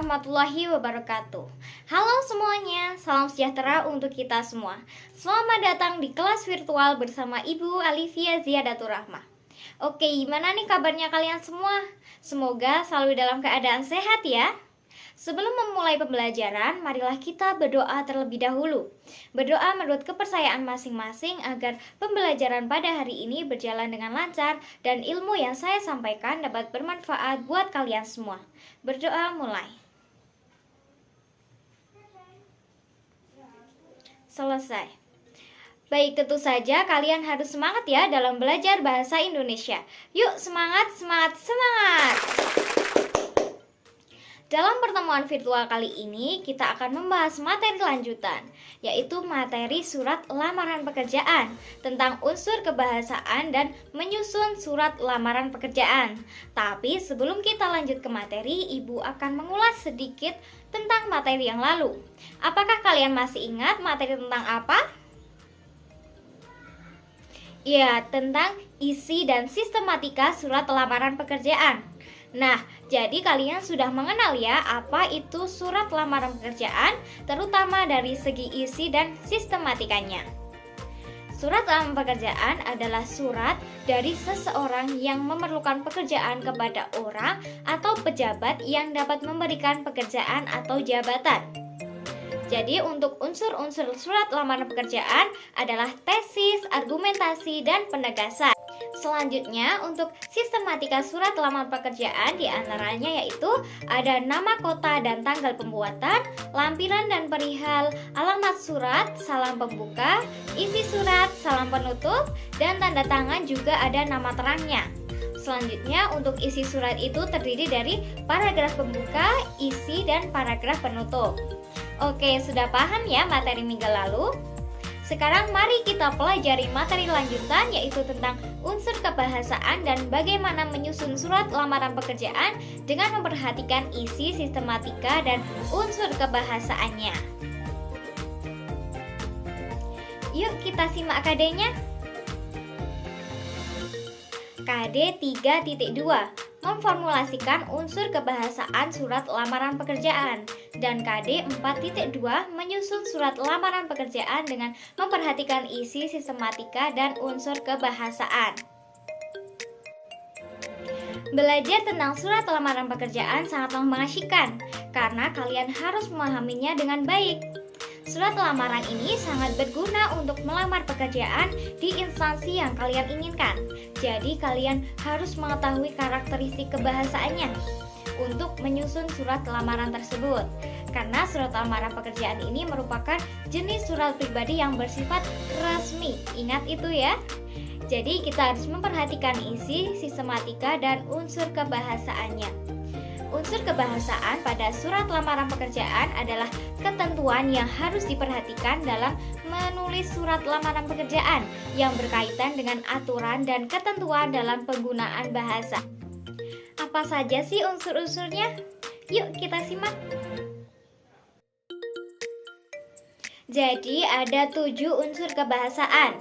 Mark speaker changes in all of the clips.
Speaker 1: warahmatullahi wabarakatuh. Halo semuanya, salam sejahtera untuk kita semua. Selamat datang di kelas virtual bersama Ibu Alivia Ziyadatur Rahmah. Oke, gimana nih kabarnya kalian semua? Semoga selalu dalam keadaan sehat ya. Sebelum memulai pembelajaran, marilah kita berdoa terlebih dahulu. Berdoa menurut kepercayaan masing-masing agar pembelajaran pada hari ini berjalan dengan lancar dan ilmu yang saya sampaikan dapat bermanfaat buat kalian semua. Berdoa mulai. Selesai. Baik, tentu saja kalian harus semangat ya dalam belajar bahasa Indonesia. Yuk, semangat, semangat, semangat! Dalam pertemuan virtual kali ini, kita akan membahas materi lanjutan, yaitu materi surat lamaran pekerjaan, tentang unsur kebahasaan dan menyusun surat lamaran pekerjaan. Tapi sebelum kita lanjut ke materi, Ibu akan mengulas sedikit tentang materi yang lalu. Apakah kalian masih ingat materi tentang apa? Ya, tentang isi dan sistematika surat lamaran pekerjaan. Nah, jadi kalian sudah mengenal ya apa itu surat lamaran pekerjaan, terutama dari segi isi dan sistematikanya. Surat lamaran pekerjaan adalah surat dari seseorang yang memerlukan pekerjaan kepada orang atau pejabat yang dapat memberikan pekerjaan atau jabatan. Jadi untuk unsur-unsur surat lamaran pekerjaan adalah tesis, argumentasi, dan penegasan. Selanjutnya untuk sistematika surat lamaran pekerjaan diantaranya yaitu ada nama kota dan tanggal pembuatan, lampiran dan perihal, alamat surat, salam pembuka, isi surat, salam penutup, dan tanda tangan juga ada nama terangnya. Selanjutnya untuk isi surat itu terdiri dari paragraf pembuka, isi, dan paragraf penutup. Oke, sudah paham ya materi minggu lalu? Sekarang mari kita pelajari materi lanjutan yaitu tentang unsur kebahasaan dan bagaimana menyusun surat lamaran pekerjaan dengan memperhatikan isi, sistematika, dan unsur kebahasaannya. Yuk kita simak KD-nya. KD 3.2 memformulasikan unsur kebahasaan surat lamaran pekerjaan, dan KD 4.2 menyusun surat lamaran pekerjaan dengan memperhatikan isi, sistematika, dan unsur kebahasaan. Belajar tentang surat lamaran pekerjaan sangatlah mengasyikkan karena kalian harus memahaminya dengan baik. Surat lamaran ini sangat berguna untuk melamar pekerjaan di instansi yang kalian inginkan. Jadi kalian harus mengetahui karakteristik kebahasaannya untuk menyusun surat lamaran tersebut. Karena surat lamaran pekerjaan ini merupakan jenis surat pribadi yang bersifat resmi. Ingat itu ya. Jadi kita harus memperhatikan isi, sistematika, dan unsur kebahasaannya. Unsur kebahasaan pada surat lamaran pekerjaan adalah ketentuan yang harus diperhatikan dalam menulis surat lamaran pekerjaan yang berkaitan dengan aturan dan ketentuan dalam penggunaan bahasa. Apa saja sih unsur-unsurnya? Yuk kita simak. Jadi ada 7 unsur kebahasaan.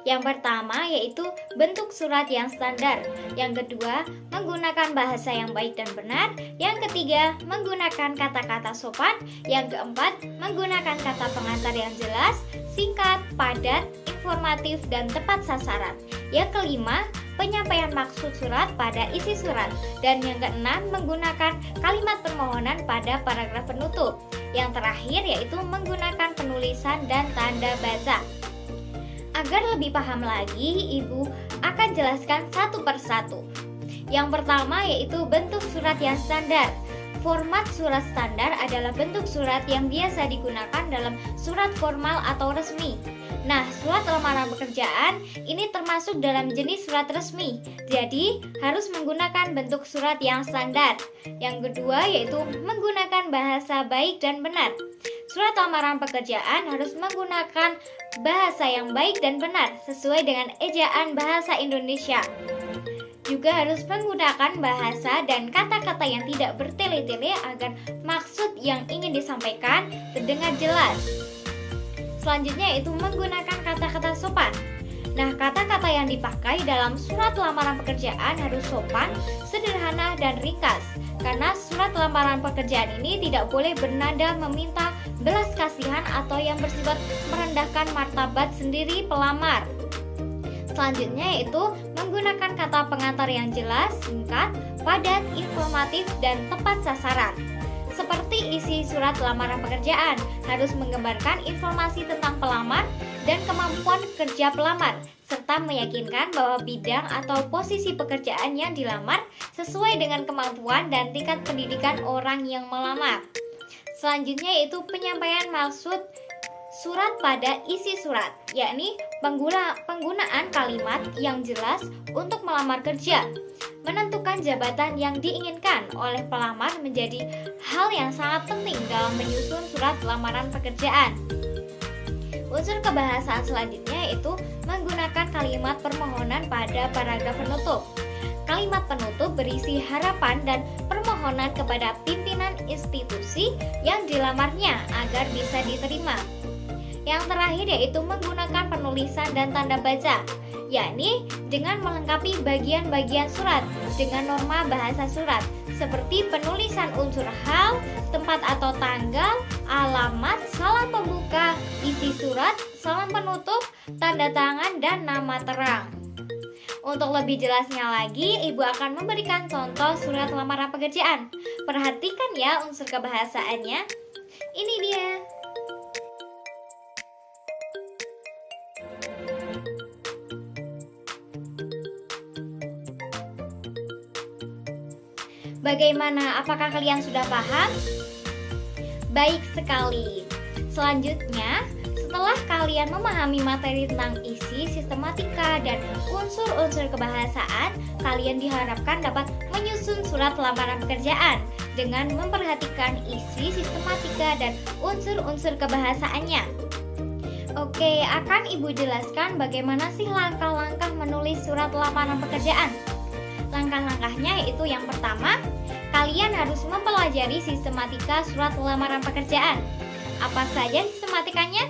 Speaker 1: Yang pertama yaitu bentuk surat yang standar. Yang kedua, menggunakan bahasa yang baik dan benar. Yang ketiga, menggunakan kata-kata sopan. Yang keempat, menggunakan kata pengantar yang jelas, singkat, padat, informatif, dan tepat sasaran. Yang kelima, penyampaian maksud surat pada isi surat. Dan yang keenam, menggunakan kalimat permohonan pada paragraf penutup. Yang terakhir yaitu menggunakan penulisan dan tanda baca. Agar lebih paham lagi, Ibu akan jelaskan satu persatu. Yang pertama yaitu bentuk surat yang standar. Format surat standar adalah bentuk surat yang biasa digunakan dalam surat formal atau resmi. Nah, surat lamaran pekerjaan ini termasuk dalam jenis surat resmi. Jadi, harus menggunakan bentuk surat yang standar. Yang kedua yaitu menggunakan bahasa baik dan benar. Surat lamaran pekerjaan harus menggunakan bahasa yang baik dan benar sesuai dengan ejaan bahasa Indonesia. Juga harus menggunakan bahasa dan kata-kata yang tidak bertele-tele agar maksud yang ingin disampaikan terdengar jelas. Selanjutnya yaitu menggunakan kata-kata sopan. Nah, kata-kata yang dipakai dalam surat lamaran pekerjaan harus sopan sederhana, dan ringkas. Karena surat lamaran pekerjaan ini tidak boleh bernada meminta belas kasihan atau yang bersifat merendahkan martabat sendiri pelamar. Selanjutnya yaitu menggunakan kata pengantar yang jelas, singkat, padat, informatif, dan tepat sasaran. Seperti isi surat lamaran pekerjaan, harus menggambarkan informasi tentang pelamar dan kemampuan kerja pelamar, serta meyakinkan bahwa bidang atau posisi pekerjaan yang dilamar sesuai dengan kemampuan dan tingkat pendidikan orang yang melamar. Selanjutnya yaitu penyampaian maksud surat pada isi surat, yakni penggunaan kalimat yang jelas untuk melamar kerja. Menentukan jabatan yang diinginkan oleh pelamar menjadi hal yang sangat penting dalam menyusun surat lamaran pekerjaan. Unsur kebahasaan selanjutnya yaitu menggunakan kalimat permohonan pada paragraf penutup. Kalimat penutup berisi harapan dan permohonan kepada pimpinan institusi yang dilamarnya agar bisa diterima. Yang terakhir yaitu menggunakan penulisan dan tanda baca, yakni dengan melengkapi bagian-bagian surat dengan norma bahasa surat seperti penulisan unsur hal, tempat atau tanggal, alamat, salam pembuka, isi surat, salam penutup, tanda tangan, dan nama terang. Untuk lebih jelasnya lagi, Ibu akan memberikan contoh surat lamaran pekerjaan. Perhatikan ya unsur kebahasaannya. Ini dia. Bagaimana? Apakah kalian sudah paham? Baik sekali. Selanjutnya, setelah kalian memahami materi tentang isi, sistematika, dan unsur-unsur kebahasaan, kalian diharapkan dapat menyusun surat lamaran pekerjaan dengan memperhatikan isi, sistematika, dan unsur-unsur kebahasaannya. Oke, akan Ibu jelaskan bagaimana sih langkah-langkah menulis surat lamaran pekerjaan. Langkah-langkahnya yaitu yang pertama, kalian harus mempelajari sistematika surat lamaran pekerjaan. Apa saja sistematikanya?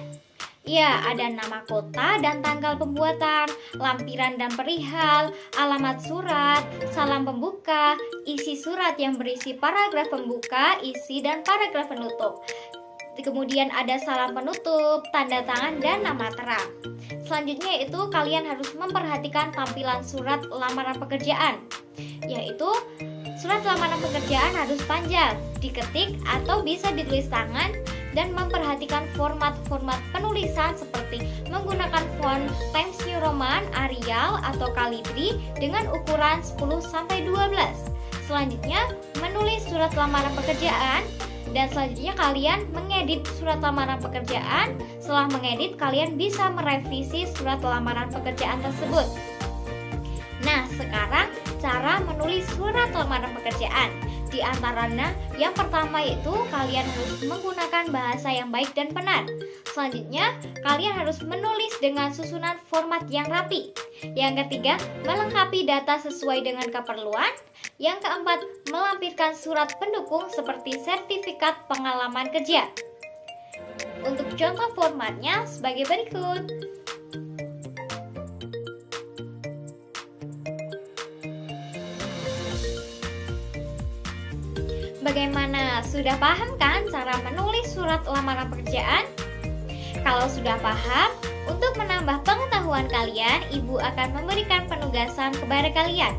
Speaker 1: Ya, ada nama kota dan tanggal pembuatan, lampiran dan perihal, alamat surat, salam pembuka, isi surat yang berisi paragraf pembuka, isi dan paragraf penutup. Kemudian ada salam penutup, tanda tangan, dan nama terang. Selanjutnya yaitu kalian harus memperhatikan tampilan surat lamaran pekerjaan, yaitu surat lamaran pekerjaan harus panjang, diketik atau bisa ditulis tangan, dan memperhatikan format-format penulisan seperti menggunakan font Times New Roman, Arial, atau Calibri dengan ukuran 10-12. Selanjutnya, menulis surat lamaran pekerjaan. Dan selanjutnya kalian mengedit surat lamaran pekerjaan. Setelah mengedit, kalian bisa merevisi surat lamaran pekerjaan tersebut. Nah, sekarang cara menulis surat lamaran pekerjaan. Di antaranya, yang pertama yaitu kalian harus menggunakan bahasa yang baik dan benar. Selanjutnya, kalian harus menulis dengan susunan format yang rapi. Yang ketiga, melengkapi data sesuai dengan keperluan. Yang keempat, melampirkan surat pendukung seperti sertifikat pengalaman kerja. Untuk contoh formatnya sebagai berikut. Bagaimana? Sudah paham kan cara menulis surat lamaran pekerjaan? Kalau sudah paham, untuk menambah pengetahuan kalian, Ibu akan memberikan penugasan kepada kalian,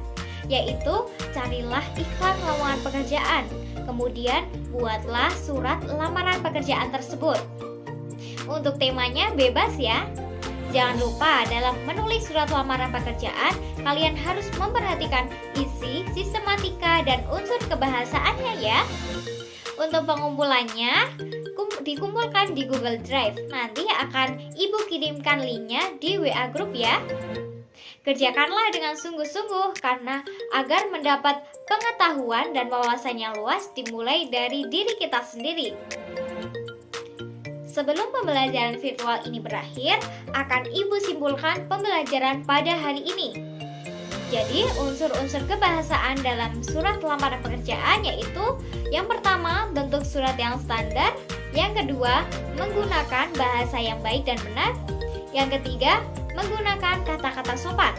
Speaker 1: yaitu carilah iklan lowongan pekerjaan, kemudian buatlah surat lamaran pekerjaan tersebut. Untuk temanya bebas ya. Jangan lupa dalam menulis surat lamaran pekerjaan, kalian harus memperhatikan isi, sistematika, dan unsur kebahasaannya ya. Untuk pengumpulannya, dikumpulkan di Google Drive. Nanti akan Ibu kirimkan linknya di WA Group ya. Kerjakanlah dengan sungguh-sungguh karena agar mendapat pengetahuan dan wawasannya luas dimulai dari diri kita sendiri. Sebelum pembelajaran virtual ini berakhir, akan Ibu simpulkan pembelajaran pada hari ini. Jadi, unsur-unsur kebahasaan dalam surat lamaran pekerjaan yaitu yang pertama, bentuk surat yang standar, yang kedua, menggunakan bahasa yang baik dan benar, yang ketiga, menggunakan kata-kata sopan.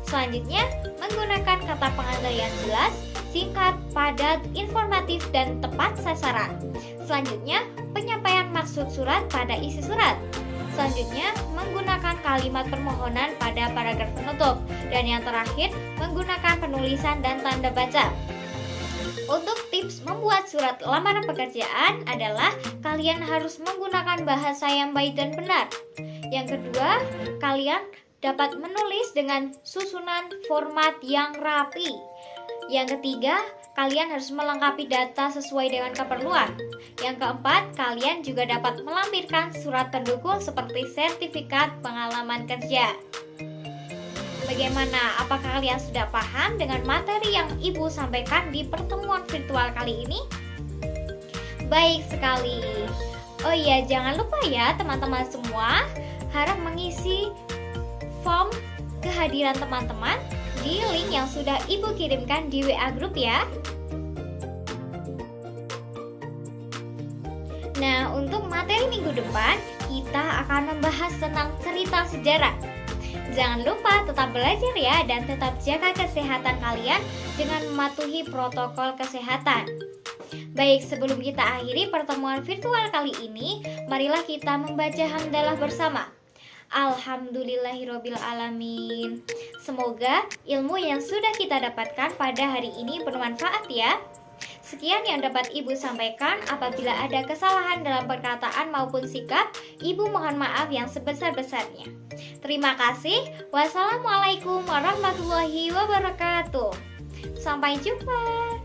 Speaker 1: Selanjutnya, menggunakan kata pengantar yang jelas, singkat, padat, informatif, dan tepat sasaran. Selanjutnya, penyampaian maksud surat pada isi surat. Selanjutnya, menggunakan kalimat permohonan pada paragraf penutup. Dan yang terakhir, menggunakan penulisan dan tanda baca. Untuk tips membuat surat lamaran pekerjaan adalah kalian harus menggunakan bahasa yang baik dan benar. Yang kedua, kalian dapat menulis dengan susunan format yang rapi. Yang ketiga, kalian harus melengkapi data sesuai dengan keperluan. Yang keempat, kalian juga dapat melampirkan surat pendukung seperti sertifikat pengalaman kerja. Bagaimana? Apakah kalian sudah paham dengan materi yang Ibu sampaikan di pertemuan virtual kali ini? Baik sekali. Oh iya, jangan lupa ya teman-teman semua, harap mengisi form kehadiran teman-teman di link yang sudah Ibu kirimkan di WA Group ya. Nah, untuk materi minggu depan, kita akan membahas tentang cerita sejarah. Jangan lupa tetap belajar ya dan tetap jaga kesehatan kalian dengan mematuhi protokol kesehatan. Baik, sebelum kita akhiri pertemuan virtual kali ini, marilah kita membaca hamdalah bersama. Alhamdulillahirabbil alamin. Semoga ilmu yang sudah kita dapatkan pada hari ini bermanfaat ya. Sekian yang dapat Ibu sampaikan. Apabila ada kesalahan dalam perkataan maupun sikap, Ibu mohon maaf yang sebesar-besarnya. Terima kasih. Wassalamualaikum warahmatullahi wabarakatuh. Sampai jumpa.